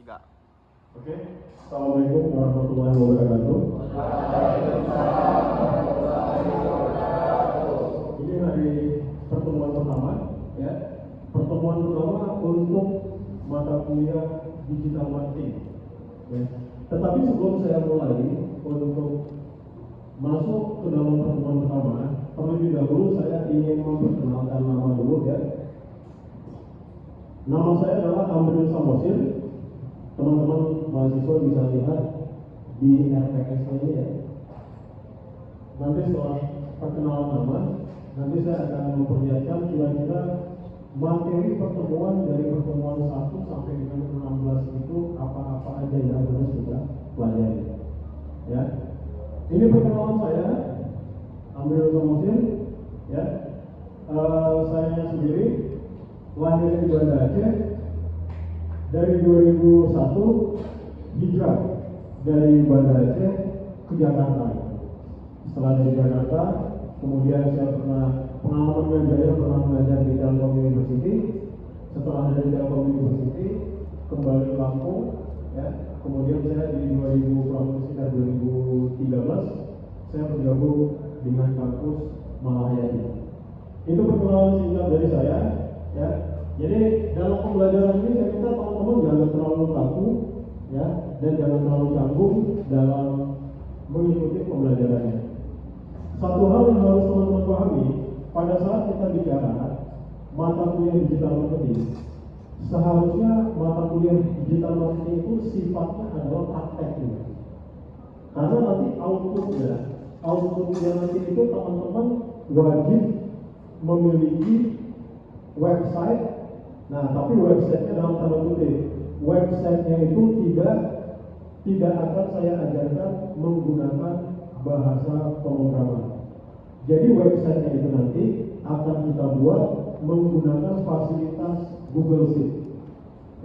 3. Oke, Assalamualaikum warahmatullahi wabarakatuh. Ini hari pertemuan pertama, ya. Pertemuan pertama untuk mata kuliah digital marketing. Ya. Tetapi sebelum saya mulai untuk masuk ke dalam pertemuan pertama, terlebih dahulu saya ingin memperkenalkan nama dulu, ya. Nama saya adalah Amril Samosir. Teman-teman mahasiswa bisa lihat di RPS ini, ya. Nanti setelah perkenalan nama, nanti saya akan memperlihatkan kira-kira materi pertemuan dari pertemuan 1 sampai dengan 16 itu apa-apa aja yang harus kita pelajari, ya. Ini perkenalan saya, Amril Samosir, ya. Saya sendiri lahir di Banda Aceh. Dari 2001 hijrah dari Banda Aceh ke Jakarta. Setelah dari Jakarta, kemudian saya pengalaman mengajar, pernah mengajar di Telkom University. Setelah dari Telkom University kembali ke Lampung, ya. Kemudian saya di 2013 saya bergabung dengan kampus Malahayati. Itu perkenalan singkat dari saya, ya. Jadi dalam pembelajaran ini saya minta teman-teman jangan terlalu kaku, ya, dan jangan terlalu canggung dalam mengikuti pembelajarannya. Satu hal yang harus teman-teman pahami, pada saat kita bicara mata kuliah digital marketing, seharusnya mata kuliah digital marketing itu sifatnya adalah prakteknya. Karena nanti outputnya nanti itu teman-teman wajib memiliki website. Nah, tapi websitenya dalam tanda kutip, websitenya itu tidak akan saya ajarkan menggunakan bahasa pemrograman. Jadi websitenya itu nanti akan kita buat menggunakan fasilitas Google Sheet,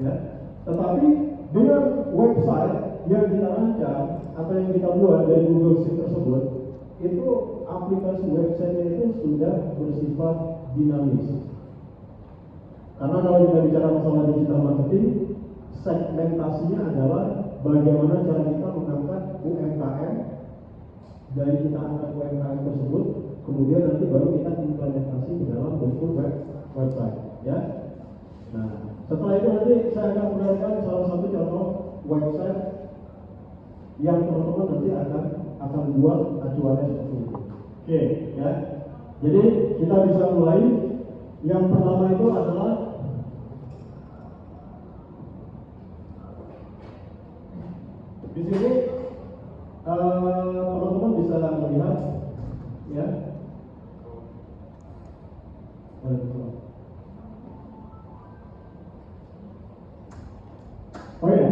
ya. Tetapi dengan website yang kita rancang atau yang kita buat dari Google Sheet tersebut, itu aplikasi websitenya itu sudah bersifat dinamis. Karena kalau kita bicara masalah digital marketing, segmentasinya adalah bagaimana cara kita mengangkat UMKM, dari kita angkat UMKM tersebut, kemudian nanti baru kita implementasi di dalam bentuk website, ya. Nah, setelah itu nanti saya akan menunjukkan salah satu contoh website yang teman-teman nanti akan buat acuannya seperti itu. Oke, ya. Jadi kita bisa mulai. Yang pertama itu adalah di sini teman-teman bisa melihat, ya. Oh ya,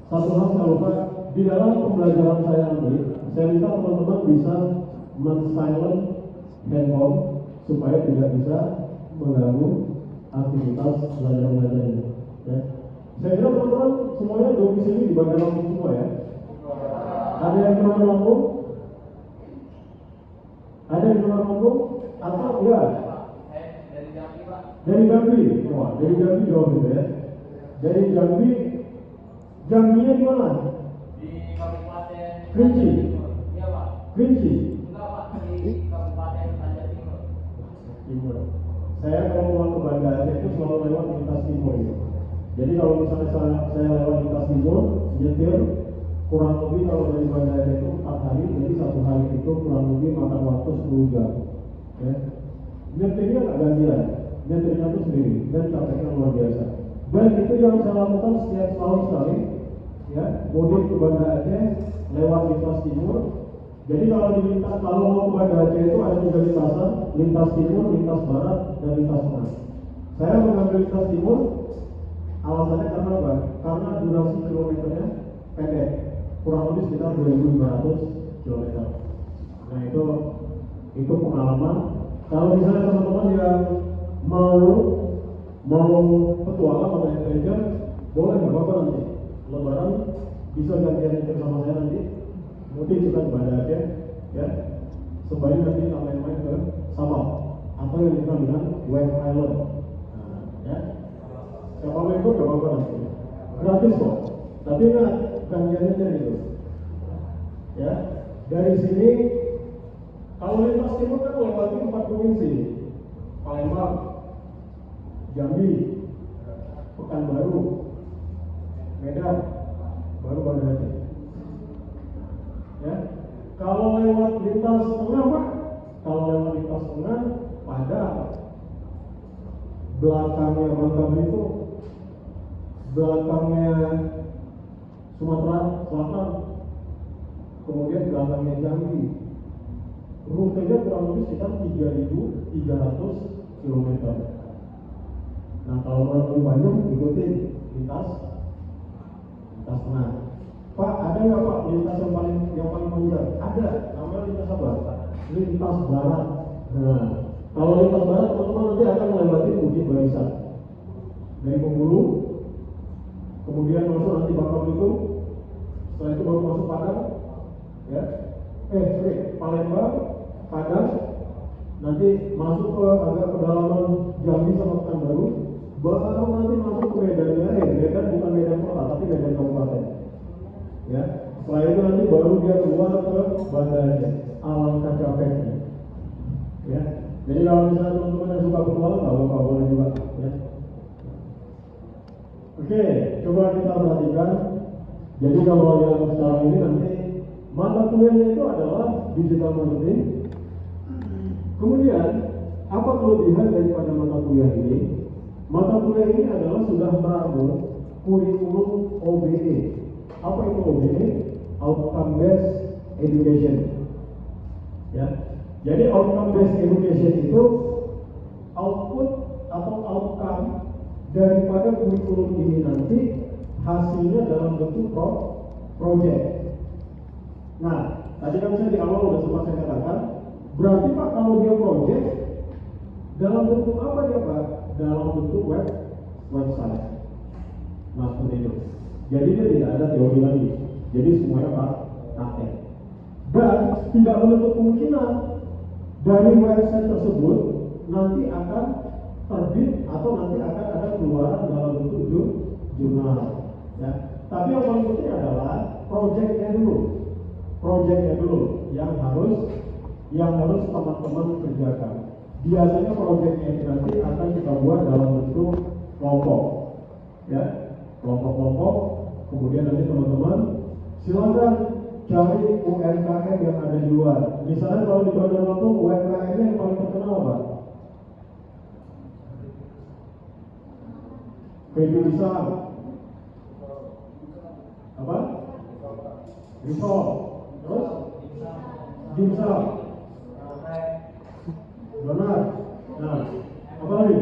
satu hal saya lupa, di dalam pembelajaran saya nanti, saya minta teman-teman bisa men-silent handphone supaya tidak bisa mengganggu aktivitas belajar mengajarnya, ya. Saya kira teman-teman semuanya domisili di Bandar Lampung semua, ya. Ada yang di Bandar Lampung? Ada yang di Bandar Lampung? Atau enggak? Dari Jambi, Pak. Dari Jambi? Wah, dari Jambi jauh gitu, ya. Dari Jambi, Jambinya di mana? Di Kabupaten Kerinci. Iya, Pak. Kerinci. Enggak, Pak, di Kabupaten Tanjung Timur. Timur. Saya kalau pulang ke Banda Aceh itu selalu lewat lintas timur, ya. Jadi kalau misalnya saya lewat lintas timur, nyetir kurang lebih kalau dari Banda Aceh itu 4 hari, jadi 1 hari itu kurang lebih makan waktu 10 jam, ya. Nyetirnya nggak gantian, nyetirnya itu sendiri dan capeknya luar biasa. Dan itu yang saya lakukan setiap tahun sekali, ya, mudik ke Banda Aceh lewat lintas timur. Jadi kalau mau ke Banda Aceh itu ada 3 lintasan, lintas timur, lintas barat, dan lintas tengah. Saya mengambil lintas timur, alasannya karena apa? Karena durasi kilometernya pendek, kurang lebih sekitar 2.500 km. Nah itu pengalaman. Kalau misalnya teman-teman yang mau petualang atau adventure, boleh, nggak apa-apa nanti. Lebaran bisa gantian nyetir sama saya nanti. Mudik kita ke Banda Aceh, ya. Sembari nanti kita main-main ke Sabah atau yang dikenal dengan Wave Island. Nah, ya. Siapa mau ikut gak apa-apa nanti. gratis kok. Tapi ingat, gantiannya gitu. Ya, dari sini kalau lintas timur kan melewati 4 provinsi, Palembang, Jambi, Pekanbaru, Medan, baru Banda Aceh. Ya, kalau lewat lintas tengah Pak, kalau lewat lintas tengah pada belakangnya Bangka Belitung, belakangnya Sumatera Selatan, kemudian belakangnya Jambi. Rutenya kurang lebih sekitar 3.300 km. Nah, kalau kurang lebih banyak ikutin lintas tengah. Pak, ada nggak Pak lintas yang paling panjang? Ada, namanya lintas apa? Lintas barat. Nah, kalau lintas barat teman-teman nanti akan melewati Bukit Barisan dari Bengkulu, kemudian masuk nanti Bangka Belitung, setelah itu baru masuk Padang, ya, Palembang, Padang, nanti masuk ke agak pedalaman Jambi sama Pekanbaru, baru nanti masuk ke Medan. Medan bukan Medan kota, tapi Medan kabupaten. Ya, setelah itu nanti baru dia keluar ke Banda Aceh, alangkah capeknya. Ya, jadi kalau misalnya teman-teman yang suka petualang, nggak apa-apa, boleh juga. Ya. Oke, coba kita perhatikan. Jadi kalau yang sekarang ini nanti mata kuliahnya itu adalah digital marketing. Kemudian apa kelebihan daripada mata kuliah ini? Mata kuliah ini adalah sudah merangkum kurikulum OBE. Apa itu OBE? Outcome Based Education. Ya, jadi Outcome Based Education itu output atau outcome daripada kurikulum ini nanti hasilnya dalam bentuk project. Nah, tadi kan saya di awal sudah sempat saya katakan, berarti Pak kalau dia project dalam bentuk apa dia Pak? Dalam bentuk website. Nah, seperti itu. Jadi dia tidak ada teori lagi. Jadi semuanya Pak praktek. Dan tidak menutup kemungkinan dari website tersebut nanti akan terbit atau nanti akan ada keluaran dalam bentuk jurnal. Ya. Tapi yang paling penting adalah projectnya dulu yang harus teman-teman kerjakan. Biasanya projectnya ini nanti akan kita buat dalam bentuk kelompok, ya, kelompok. Kemudian nanti teman-teman silakan cari UMKM yang ada di luar. Misalnya kalau di Bandar Lampung UMKM-nya yang paling terkenal apa? Keju pisang, apa? Risol, terus dimsum, donat. Nah, apa lagi?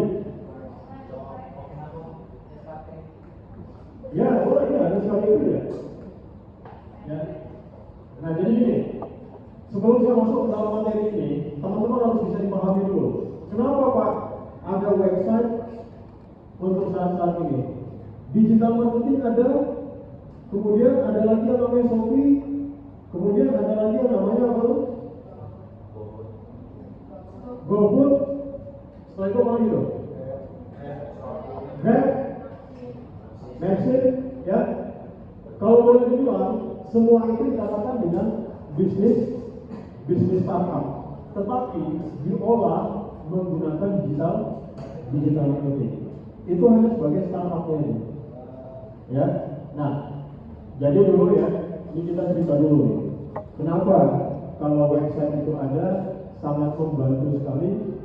Ya, boleh ya, ada sekali itu ya. Ya. Nah, jadi gini, sebelum saya masuk ke dalam materi ini, teman-teman harus bisa dipahami dulu. Kenapa Pak ada website untuk saat ini? Digital marketing ada, kemudian ada lagi yang namanya Shopee, kemudian ada lagi yang namanya apa? GoFood. Setelah itu apa lagi tuh? Grab, Maxit, ya. Kalau boleh dibilang, semua itu dikatakan dengan bisnis startup, tetapi diolah menggunakan digital marketing. Itu hanya sebagai startupnya ini. Ya. Nah, jadi dulu ya, ini kita cerita dulu nih. Kenapa kalau website itu ada sangat membantu sekali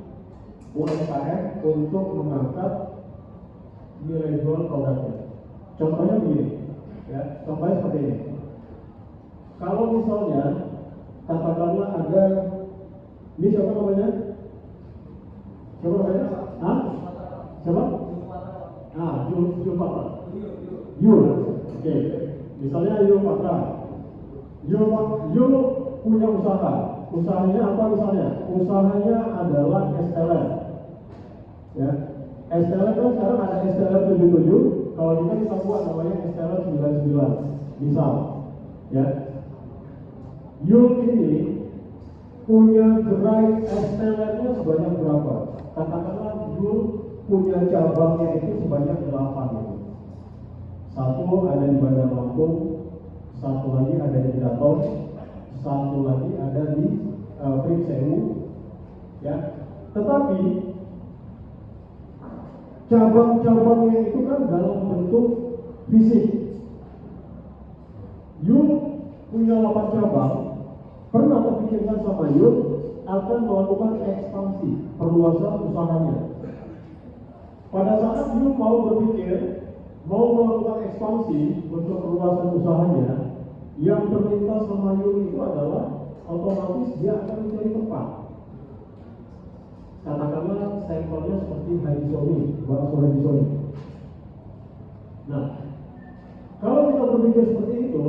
UMKM untuk mengangkat nilai jual produknya. Contohnya begini, ya, contohnya seperti ini. Kalau misalnya katakanlah ada, ini siapa namanya? Siapa namanya? Hah? Siapa? Ah, Yul Patra. Yul. Oke. Misalnya Yul Patra. Yul punya usaha. Usahanya apa misalnya? Usahanya adalah SLM. Ya. SLM kan sekarang ada SLM 77. Kalau kita buat namanya SLM 99. Misal, ya. Yul ini punya gerai SLM-nya sebanyak berapa? Katakanlah Yul punya cabangnya itu sebanyak 8 gitu. Satu ada di Bandar Lampung, satu lagi ada di Keraton, satu lagi ada di Pringsewu, ya. Tetapi cabang-cabangnya itu kan dalam bentuk fisik. Yun punya 8 cabang, pernah terpikirkan sama Yun akan melakukan ekspansi, perluasan usahanya. Pada saat Yun mau berpikir mau melakukan ekspansi untuk perluasan usahanya, yang terlintas sama Yun itu adalah otomatis dia akan mencari tempat. Katakanlah sampelnya seperti Haji Sony, bakso Haji Sony. Nah, kalau kita berpikir seperti itu,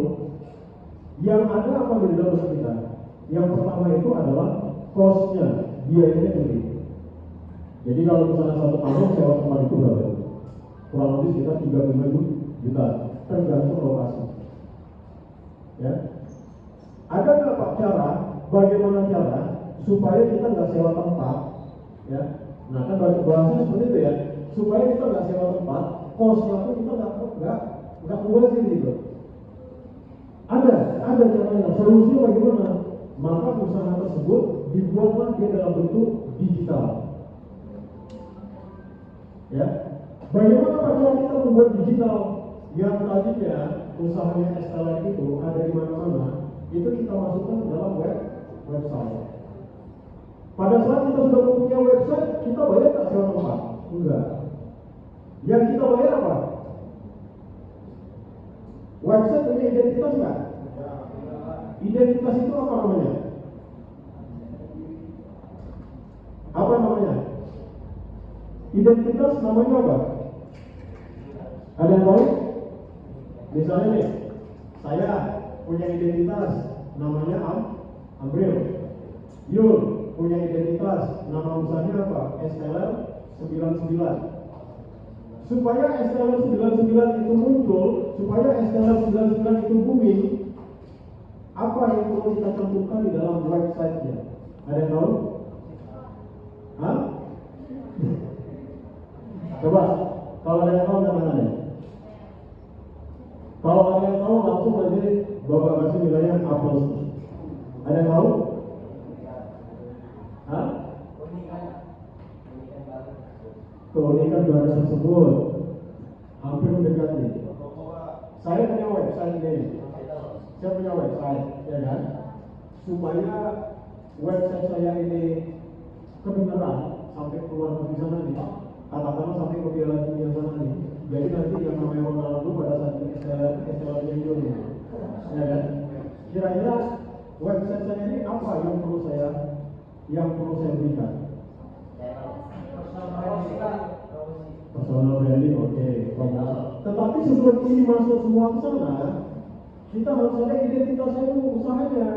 yang ada apa di dalam benak kita? Yang pertama itu adalah cost-nya, biayanya tinggi. Jadi kalau misalnya satu tahun sewa tempat itu berapa? Kurang lebih sekitar 35 juta, tergantung lokasi. Ya, ada nggak Pak cara? Bagaimana cara supaya kita nggak sewa tempat? Ya, nah kan bahasanya seperti itu ya. Supaya kita nggak sewa tempat, kosnya pun kita nggak mubazir gitu. Ada caranya. Solusinya bagaimana? Maka usaha tersebut dibuatlah dia dalam bentuk digital. Ya, bagaimana cara kita membuat digital yang tadinya usahanya SLR itu ada di mana-mana, itu kita masukkan ke dalam website. Pada saat kita sudah mempunyai website, kita bayar tak sewa tempat? Enggak. Yang kita bayar apa? Website punya identitas nggak? Identitas itu apa namanya? Apa namanya? Identitas namanya apa? Ada yang tahu? Misalnya nih, saya punya identitas namanya Ambril. Yul punya identitas nama usahanya apa? SLR 99. Supaya SLR 99 itu muncul, supaya SLR 99 itu booming, apa yang perlu kita cantumkan di dalam website-nya? Ada yang tahu? Hah? Coba, kalau ada yang tahu jangan ada. Kalau ada yang tahu langsung aja Bapak kasih nilainya A+. Ada yang tahu? Hah? Keunikan barang tersebut hampir mendekati. Saya punya website ini. Saya punya website, ya kan? Supaya website saya ini kebenaran sampai keluar dari sana nih. Katakanlah sampai ke Piala Dunia sana nih. Jadi nanti yang namanya Ronaldo pada saat ini SLR Indonesia, ya kan? Kira-kira website saya ini apa yang perlu saya berikan? Personal branding, oke. Tetapi sebelum ini masuk semua ke sana, kita harus ada identitasnya dulu usahanya.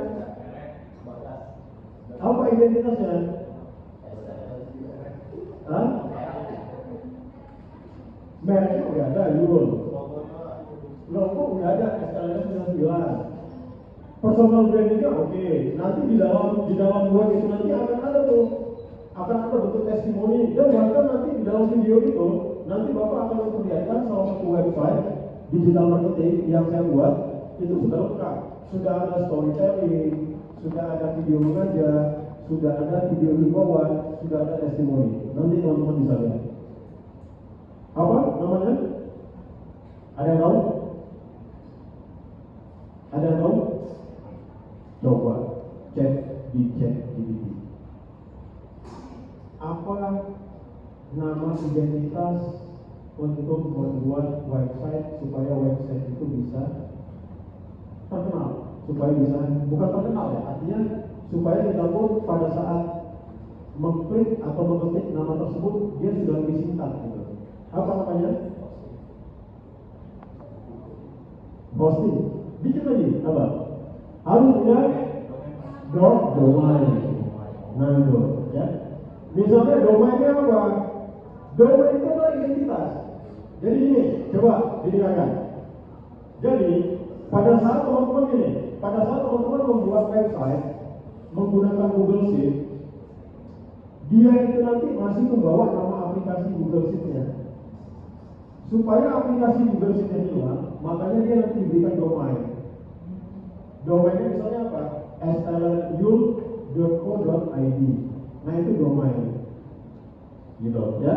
Apa identitasnya? Hah? Mereknya udah ada, Yul. Logo udah ada, SLR 99. Personal brandingnya oke. Nanti di dalam web itu nanti akan ada bentuk testimoni, dan bahkan nanti di dalam video itu nanti Bapak akan memperlihatkan salah satu website digital marketing yang saya buat itu sudah lengkap, sudah ada storytelling, sudah ada video mengajar, sudah ada video himbauan, sudah ada testimoni. Nanti teman-teman bisa lihat. Apa namanya? Ada yang tahu? Ada yang tahu? Coba cek di ChatGPT. Apa nama identitas untuk membuat website supaya website itu bisa terkenal, supaya bisa bukan terkenal ya, artinya supaya kita pun pada saat mengklik atau mengetik nama tersebut dia sudah lebih singkat gitu. Apa namanya? Hosting. Dikit lagi apa? Harus punya domain. Nah itu ya. Misalnya domainnya apa? Domain itu adalah identitas. Jadi ini, coba didengarkan. Jadi pada saat teman-teman membuat website menggunakan Google Sheet, dia itu nanti masih membawa nama aplikasi Google Sheet-nya. Supaya aplikasi Google Sheet hilang, makanya dia nanti diberikan domain. Domainnya misalnya apa? slrul.co.id. Nah itu domain, gitu ya.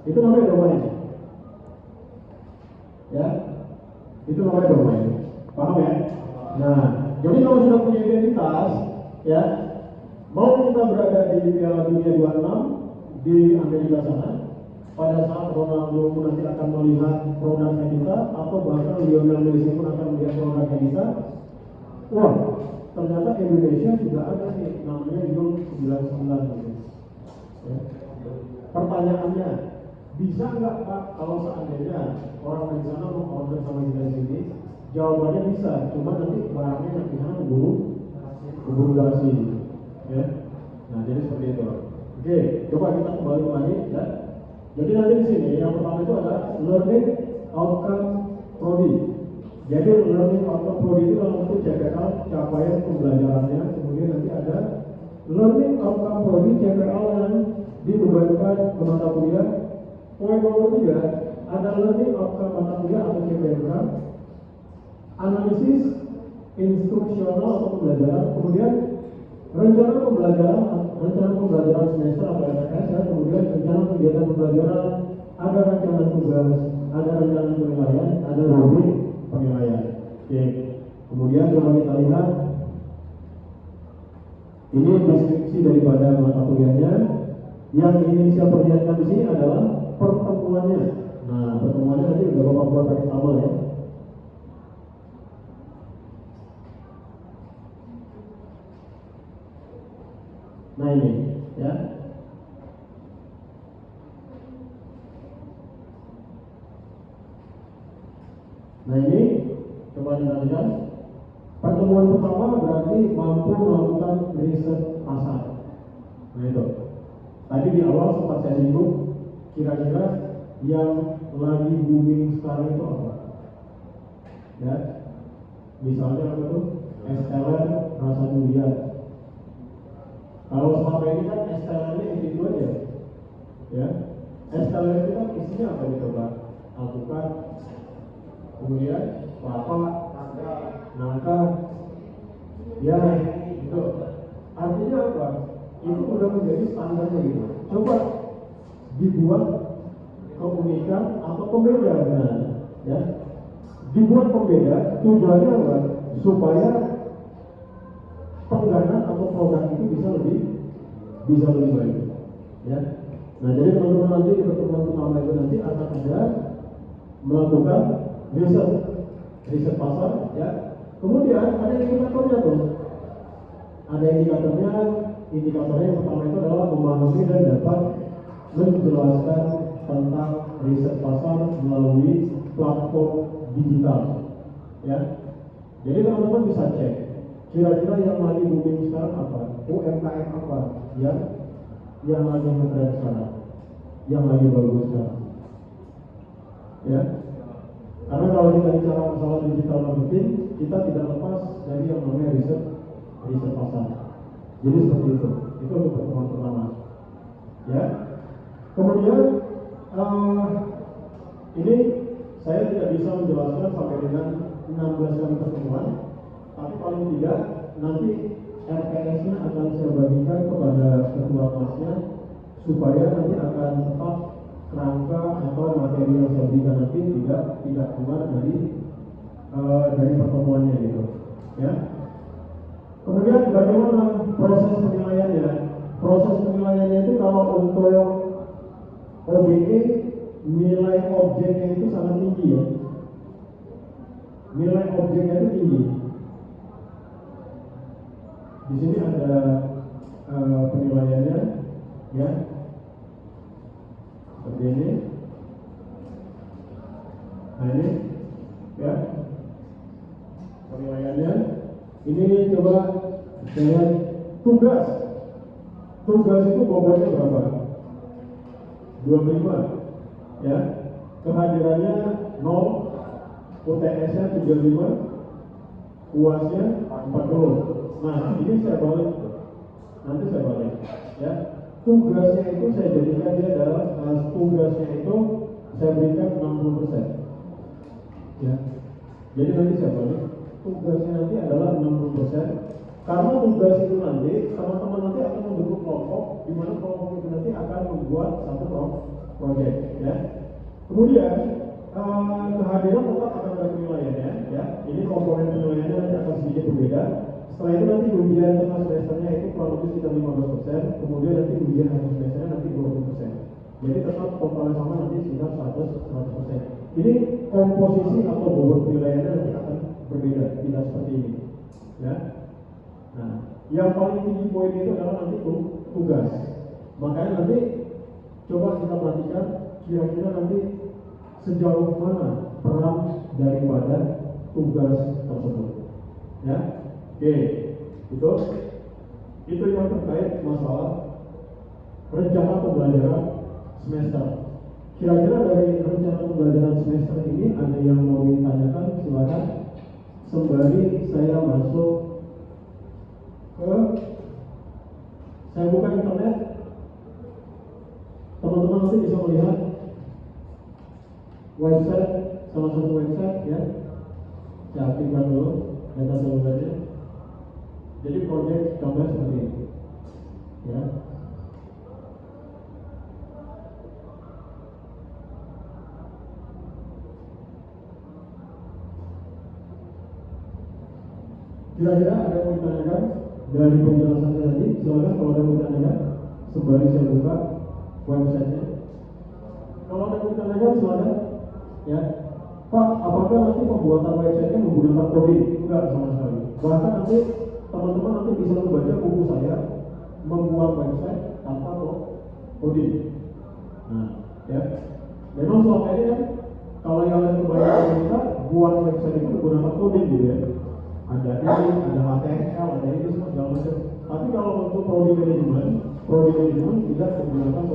Itu namanya domain, ya. Itu namanya domain. Paham ya? Nah, jadi kalau sudah punya identitas, ya, mau kita berada di Piala Dunia 26 di Amerika sana, pada saat Ronaldo pun nanti akan melihat produknya kita, atau bahkan Lionel Messi pun akan melihat produknya kita, wah, ternyata Indonesia sudah ada nih, namanya Yul 99 gitu. Ya. Pertanyaannya, bisa nggak Pak kalau seandainya orang dari sana mau order sama kita di sini? Jawabannya bisa, cuma nanti barangnya yang di sana keburu basi, ya. Nah jadi seperti itu. Oke, coba kita kembali lagi, ya. Jadi nanti di sini yang pertama itu adalah learning outcome prodi. Jadi learning outcome prodi itu dalam bentuk CPL, capaian pembelajarannya. Kemudian nanti ada learning outcome prodi CPL yang dibebankan ke mata kuliah. Poin nomor 3 ada learning outcome mata kuliah atau CPMK, analisis instruksional atau pembelajaran, kemudian rencana pembelajaran semester atau RPS, ya, kemudian rencana kegiatan pembelajaran, ada rencana tugas, ada rencana penilaian, ada rubrik penilaian. Oke. Kemudian coba kita lihat ini deskripsi daripada mata kuliahnya. Yang ingin saya perlihatkan di sini adalah pertemuannya. Nah, pertemuannya nanti udah Bapak buat pakai tabel ya. Nah ini, ya. Nah ini, coba kita lihat. Pertemuan pertama berarti mampu melakukan riset pasar. Nah itu. Tadi di awal sempat saya singgung, kira-kira yang lagi booming sekarang itu apa? Ya, misalnya apa tuh? SLR rasa durian. Kalau selama ini kan SLR-nya itu aja, ya. SLR itu kan isinya apa nih coba? Alpukat, kemudian kelapa, nangka, ya itu. Artinya apa? Itu sudah menjadi standarnya gitu. Coba dibuat keunikan atau pembeda, nah, ya. Dibuat pembeda, tujuannya apa? Supaya pengganan atau produk itu bisa lebih baik, ya. Nah jadi teman-teman nanti di pertemuan pertama itu nanti akan ada melakukan riset pasar, ya. Kemudian ada indikatornya tuh, ada indikatornya yang pertama itu adalah memahami dan dapat menjelaskan tentang riset pasar melalui platform digital, ya. Jadi teman-teman bisa cek kira-kira yang lagi booming sekarang apa, UMKM apa yang lagi ngetren sekarang, yang lagi bagus sekarang, ya. Karena kalau kita bicara masalah digital marketing, kita tidak lepas dari yang namanya riset pasar. Jadi seperti itu untuk pertemuan pertama, ya. Kemudian ini saya tidak bisa menjelaskan sampai dengan 16 kali pertemuan, tapi paling tidak nanti RPS-nya akan saya bagikan kepada ketua kelasnya supaya nanti akan tetap kerangka atau materi yang saya berikan nanti tidak keluar dari pertemuannya gitu, ya. Kemudian bagaimana proses penilaiannya? Proses penilaiannya itu kalau untuk OBE nilai objeknya itu sangat tinggi, ya. Nilai objeknya itu tinggi. Di sini ada penilaiannya, ya. Seperti ini. Nah ini, ya. Penilaiannya. Ini coba saya tugas itu bobotnya berapa? 25, ya. Kehadirannya 0, UTS-nya 35, UAS-nya 40. Nah ini saya balik, nanti saya balik, ya. Tugasnya itu saya jadikan dia adalah tugasnya itu saya berikan 60%. Ya. Jadi nanti saya balik, tugasnya nanti adalah 60%. Karena tugas itu nanti, teman-teman nanti akan membentuk kelompok, di mana kelompok itu nanti akan membuat satu project. Ya. Kemudian kehadiran tetap akan ada penilaiannya. Ya. Ini komponen penilaiannya nanti akan sedikit berbeda. Setelah itu nanti ujian tengah semesternya itu kurang lebih sekitar 15%, kemudian nanti ujian akhir semesternya nanti 20%. Jadi tetap totalnya sama nanti sekitar 100%. Ini komposisi atau bobot penilaiannya nanti akan berbeda, tidak seperti ini. Ya. Nah, yang paling tinggi poin itu adalah nanti tugas. Makanya nanti coba kita perhatikan kira-kira nanti sejauh mana peran daripada tugas tersebut. Ya. Oke, itu yang terkait masalah rencana pembelajaran semester. Kira-kira dari rencana pembelajaran semester ini ada yang mau ditanyakan? Silakan. Sembari saya masuk ke, saya buka internet. Teman-teman nanti bisa melihat website, salah satu website ya. Saya aktifkan dulu data selulernya. Jadi project contohnya seperti ini, ya. Kira-kira ada yang mau ditanyakan dari penjelasan saya tadi? Silakan kalau ada yang mau ditanyakan, sembari saya buka websitenya. Kalau ada yang mau ditanyakan silakan, ya. Pak, apakah nanti pembuatan websitenya menggunakan coding? Enggak sama sekali. Bahkan nanti teman-teman nanti bisa membaca buku saya membuat website tanpa coding. Nah, ya. Memang selama ini kan kalau yang lain kebanyakan kita buat website itu menggunakan coding gitu ya. Ada ini, ada HTML, ada ini semua segala macam. Tapi kalau untuk prodi manajemen tidak menggunakan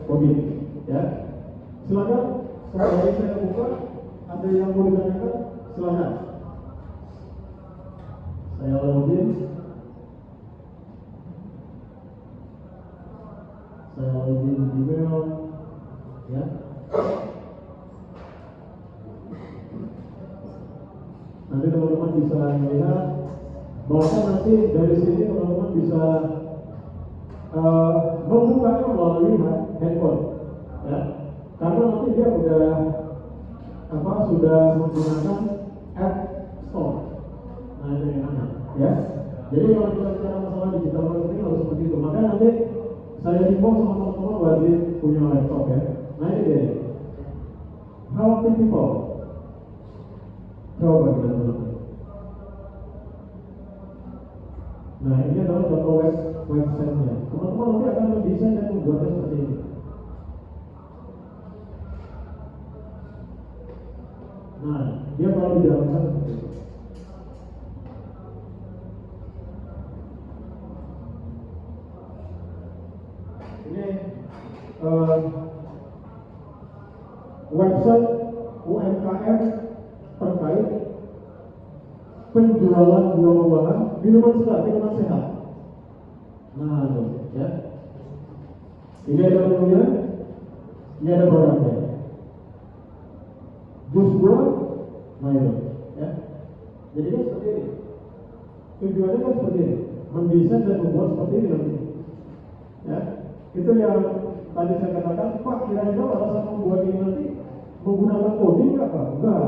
coding. Ya. Silakan. Sembari saya buka, ada yang mau ditanyakan? Silakan. Saya login. Saya login Gmail, ya. Nanti teman-teman bisa melihat, bahkan nanti dari sini teman-teman bisa membukanya melalui handphone, ya. Karena nanti dia sudah menggunakan App Store. Nah itu yang enak, ya. Jadi kalau kita bicara masalah digital marketing harus seperti itu. Makanya nanti saya himbau sama teman-teman wajib punya laptop ya. Nah ini dia. Healthy people. Coba kita lihat. Nah ini adalah contoh website-nya. Teman-teman nanti akan mendesain dan membuatnya seperti ini. Nah dia kalau dijalankan seperti itu. Ini website UMKM terkait penjualan buah-buahan, minuman sehat. Nah, itu, ya. Ini ada menunya, ini ada barangnya. Jus buah, nah itu, ya. Jadi kan seperti ini. Tujuannya kan seperti ini, mendesain dan membuat seperti ini nanti. Ya, itu yang tadi saya katakan, Pak, kira-kira alasan membuat ini nanti menggunakan coding nggak, Pak? Enggak,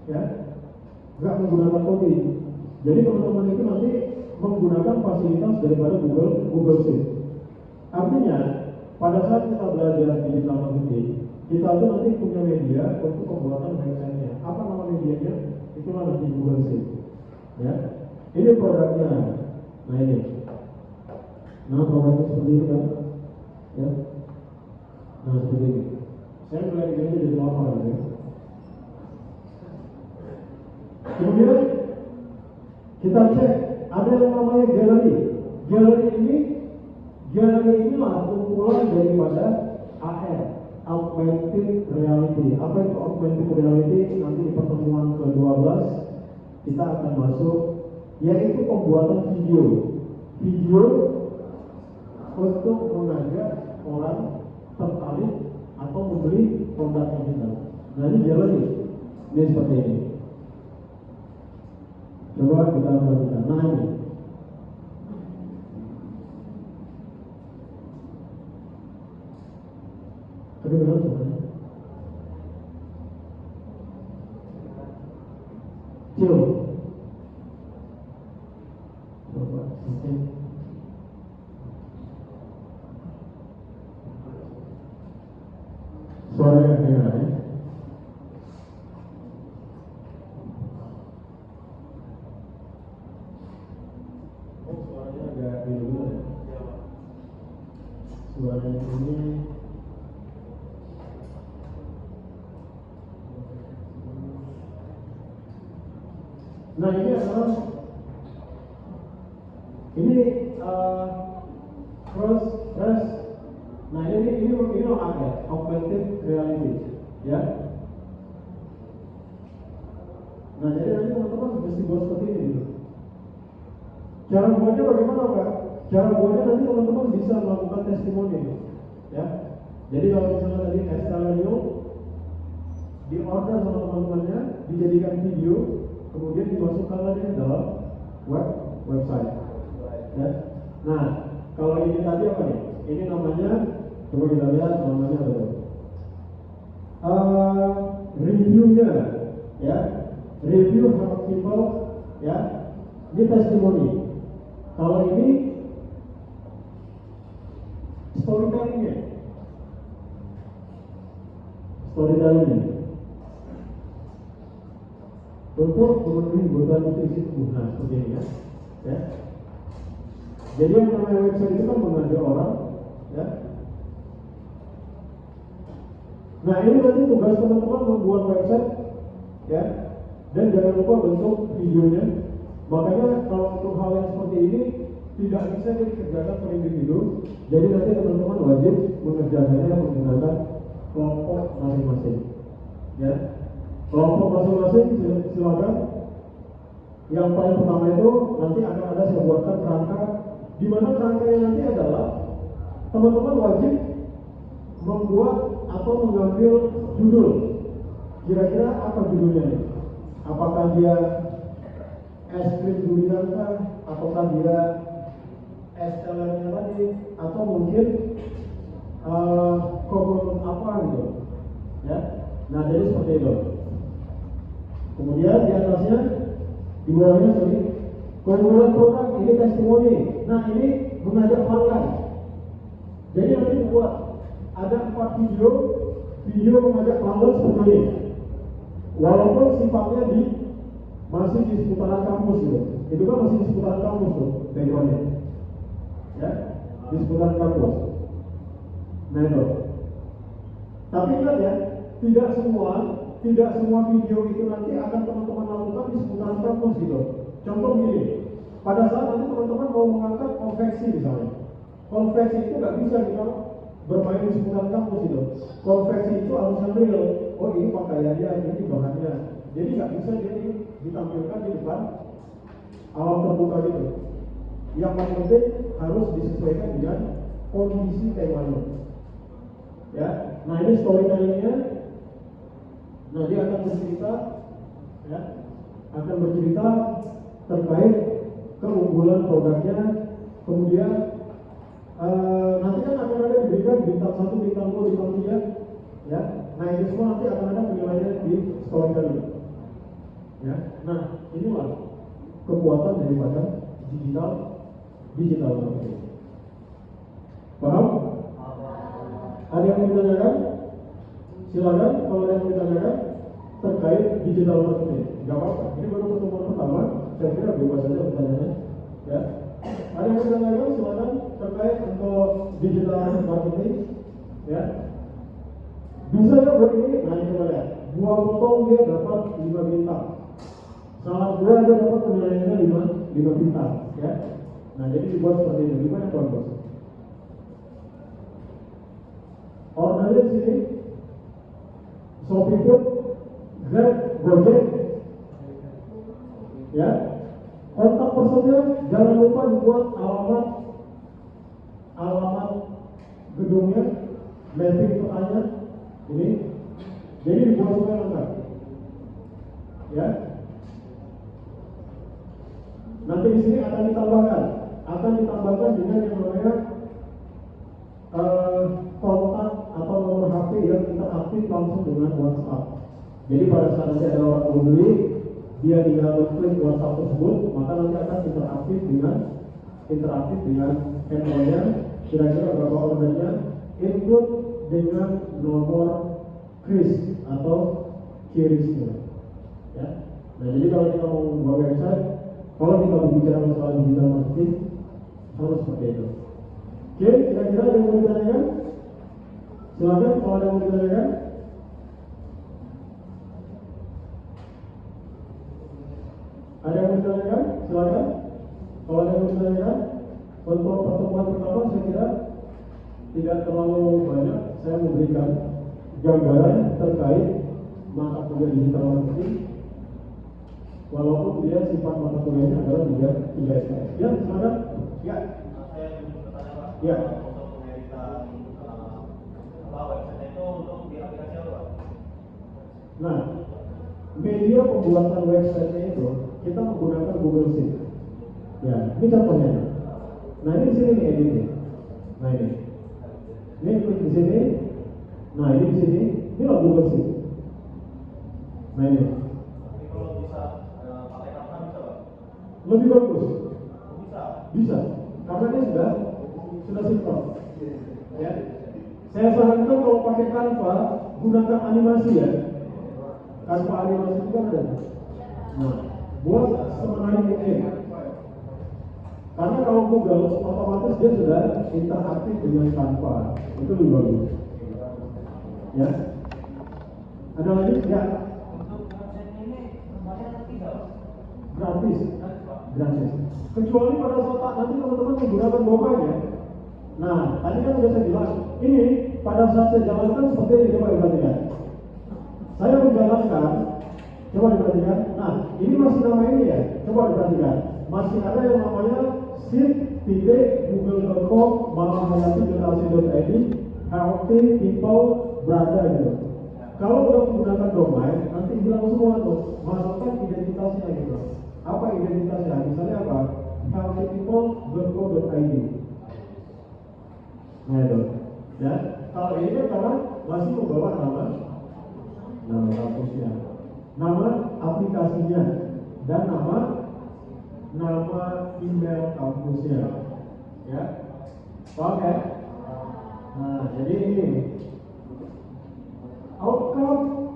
ya. Nggak menggunakan coding. Jadi teman-teman itu nanti menggunakan fasilitas daripada Google Sheet. Artinya pada saat kita belajar digital marketing, kita itu nanti punya media untuk pembuatan website-nya. Apa nama medianya? Itulah nanti Google Sheet. Ya, ini produknya. Nah ini. Nah produknya seperti ini kan? Ya. Nah seperti ini. Saya mulai ganti jadi lama ya. Kemudian kita cek ada yang namanya galeri. Galeri inilah kumpulan daripada AR, augmented reality. Apa itu augmented reality? Nanti di pertemuan ke-12 kita akan masuk, yaitu pembuatan video untuk mengajak orang tertarik atau membeli produknya kita. Nah ini jalan ini seperti ini. Coba kita perhatikan. Nah ini. Kedengaran sebenarnya. Cium. Coba sistem. Suaranya kedengaran ya. Oh suaranya agak dulu ya. Suaranya ini. Nah ini adalah cross. Nah ini ada augmented reality, ya. Nah jadi nanti teman-teman mesti buat seperti ini. Gitu. Cara buatnya bagaimana Pak? Cara buatnya nanti teman-teman bisa melakukan testimoni, ya. Jadi kalau misalnya tadi Estelio di order sama teman-temannya, dijadikan video, kemudian dimasukkan lagi ke dalam website. Ya. Nah, kalau ini tadi apa nih? Ini namanya, coba kita lihat namanya apa? Reviewnya, ya. Review how people, ya. Ini testimoni. Kalau ini storytellingnya. Untuk memenuhi kebutuhan nutrisi tubuh. Nah, seperti ini ya. Jadi yang namanya website itu kan mengajak orang, ya. Nah ini nanti tugas teman-teman membuat website, ya. Dan jangan lupa bentuk videonya. Makanya kalau untuk hal yang seperti ini tidak bisa dikerjakan per individu. Jadi nanti teman-teman wajib mengerjakannya menggunakan kelompok masing-masing, ya. Kelompok masing-masing silakan. Yang paling pertama itu nanti akan ada saya buatkan kerangka, di mana kerangkanya nanti adalah teman-teman wajib membuat atau mengambil judul. Kira-kira apa judulnya nih? Apakah dia es krim durian kah? Ataukah dia es telernya tadi? Atau mungkin komun apa gitu? Ya. Nah jadi seperti itu. Kemudian di atasnya, di bawahnya keunggulan produk, ini testimoni. Nah ini mengajak pelanggan. Jadi nanti buat ada 4 video mengajak pelanggan seperti ini. Walaupun sifatnya masih di seputaran kampus gitu. Itu kan masih di seputaran kampus tuh backgroundnya. Ya, di seputaran kampus. Nah itu. Tapi ingat ya, tidak semua video itu nanti akan teman-teman lakukan di seputaran kampus gitu. Contoh gini, pada saat nanti teman-teman mau mengangkat konveksi misalnya. Konveksi itu nggak bisa kita bermain di seputaran kampus gitu. Konveksi itu harus real. Oh ini pakaiannya, ini bahannya. Jadi nggak bisa jadi ditampilkan di depan alam terbuka gitu. Yang paling penting harus disesuaikan dengan kondisi temanya. Ya, nah ini storytellingnya. Nah dia akan bercerita, ya, akan bercerita terkait keunggulan produknya. Kemudian nanti kan akan ada diberikan bintang 1, bintang 2, bintang 3, ya. Nah itu semua nanti akan ada penilaian di storytelling. Ya, nah inilah kekuatan daripada digital marketing. Paham? Ada yang mau ditanyakan? Silakan kalau ada yang mau ditanyakan terkait digital marketing. Gak apa-apa. Ini baru pertemuan pertama. Saya kira bebas saja pertanyaannya. Ya. Ada yang mau ditanyakan? Silakan terkait untuk digital marketing. Ya. Bisa ya buat ini? Nah ini coba lihat. 2 potong dia dapat 5 bintang. Salah 2 dia dapat penilaiannya 5 bintang. Ya. Nah jadi dibuat seperti ini. Gimana bos? Ordernya di sini, Shopee Food, Grab, Gojek, ya. Kontak personnya jangan lupa dibuat alamat gedungnya, mapping petanya, Jadi dibuat supaya lengkap. Ya. Nanti di sini akan ditambahkan dengan yang namanya kontak atau nomor HP yang kita aktif langsung dengan WhatsApp. Jadi pada saat nanti ada orang membeli, dia tinggal klik WhatsApp tersebut, maka nanti akan interaktif dengan handphonenya, kira-kira berapa ordernya, input dengan nomor kris atau QRIS-nya. Ya. Nah, jadi kalau kita mau membuat website, kalau kita berbicara masalah digital marketing, harus seperti itu. Oke, kira-kira ada yang mau ditanyakan? Silakan kalau ada yang mau ditanyakan. Ada yang mau ditanyakan? Silakan. Kalau ada yang mau ditanyakan, untuk pertemuan pertama saya kira tidak terlalu banyak. Saya memberikan gambaran terkait mata kuliah digital marketing, walaupun dia sifat mata kuliahnya adalah 3 SKS. Ya, silakan. Ya. Saya ingin bertanya Pak, Ya. untuk pengeditan website itu untuk di aplikasi apa Pak? Nah, media pembuatan website itu kita menggunakan Google Sheet. Ya, ini contohnya. Nah, ini di sini nih editnya. Nah, ini klik di sini. Nah, ini di sini. Ini loh Google Sheet. Nah, ini. Tapi kalau bisa pakai Canva bisa Pak? Lebih bagus. Bisa. Bisa. Karena ini sudah sinkron. Ya. Saya sarankan kalau pakai Canva, gunakan animasi ya. Canva animasi itu kan ada. Nah, buat semenarik mungkin. Karena kalau Google otomatis dia sudah interaktif dengan Canva. Itu lebih bagus. Ya. Ada lagi? Ya. Untuk website ini bayar atau tidak? Gratis. Gratis. Kecuali pada saat nanti teman-teman menggunakan domain ya. Nah, tadi kan sudah saya bilang, ini pada saat saya jalankan seperti ini, coba diperhatikan. Saya menjalankan, coba diperhatikan. Nah, ini masih nama ini ya, coba diperhatikan. Masih ada yang namanya sit.google.com/mahayati.ac.id helping people berada gitu. Kalau udah menggunakan domain, nanti bilang semua tuh, masukkan identitasnya gitu. Apa identitasnya? Misalnya apa? healthypeople.co.id. Nah itu, ya. Kalau ini kan karena masih membawa nama kampusnya, nama aplikasinya, dan nama email kampusnya, ya. Oke. Nah, jadi ini outcome.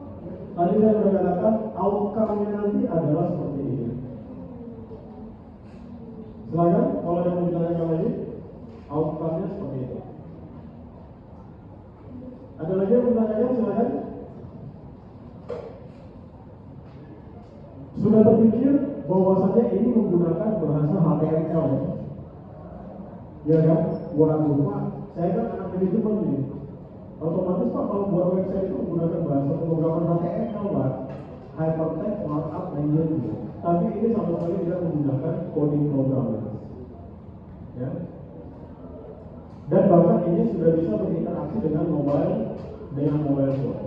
Tadi saya sudah katakan outcome-nya nanti adalah seperti ini. Silakan, kalau ada yang mau ditanyakan lagi, outcome-nya seperti itu. Ada lagi yang bertanya? Silakan. Sudah terpikir bahwasanya ini menggunakan bahasa HTML ya? Ya kan? Buat rumah, saya kan anak manajemen nih. Otomatis Pak kalau buat website itu menggunakan bahasa pemrograman HTML Pak, hypertext markup language gitu. Tapi ini sama sekali tidak menggunakan coding programming. Ya. Dan bahkan ini sudah bisa berinteraksi dengan mobile phone.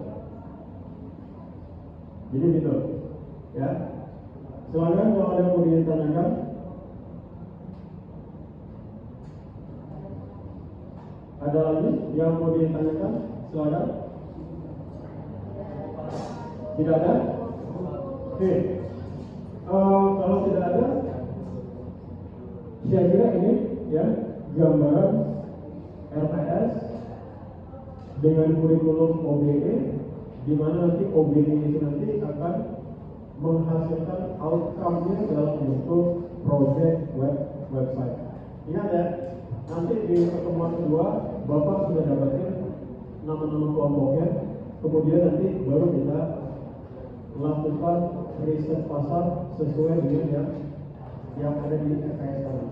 Jadi gitu, ya. Silakan kalau ada yang mau ditanyakan. Ada lagi yang mau ditanyakan? Silakan. Tidak ada? Oke. Kalau tidak ada, saya kira ini ya gambaran RPS dengan kurikulum OBE, di mana nanti OBE itu nanti akan menghasilkan outcome-nya dalam bentuk project website. Ingat ya, nanti di pertemuan kedua Bapak sudah dapatin nama-nama kelompoknya, kemudian nanti baru kita lakukan riset pasar sesuai dengan yang ada di FKS tadi.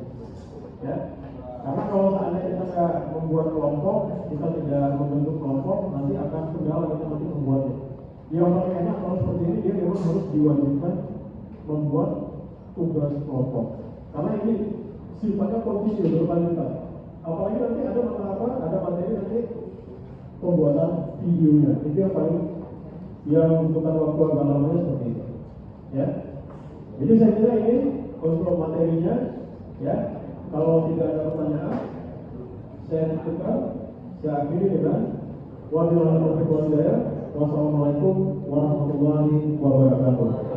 Ya, karena kalau seandainya kita nggak membuat kelompok, kita tidak membentuk kelompok, nanti akan kendala kita nanti membuatnya. Yang paling enak kalau seperti ini dia memang harus diwajibkan membuat tugas kelompok, karena ini sifatnya kontinu berkelanjutan. Apalagi nanti ada materi nanti pembuatan videonya, itu yang paling dia membutuhkan waktu agak lamanya seperti itu. Ya. Jadi saya kira ini untuk materinya, ya. Kalau tidak ada pertanyaan, saya cukupkan. Saya akhiri dengan wassalamualaikum warahmatullahi wabarakatuh.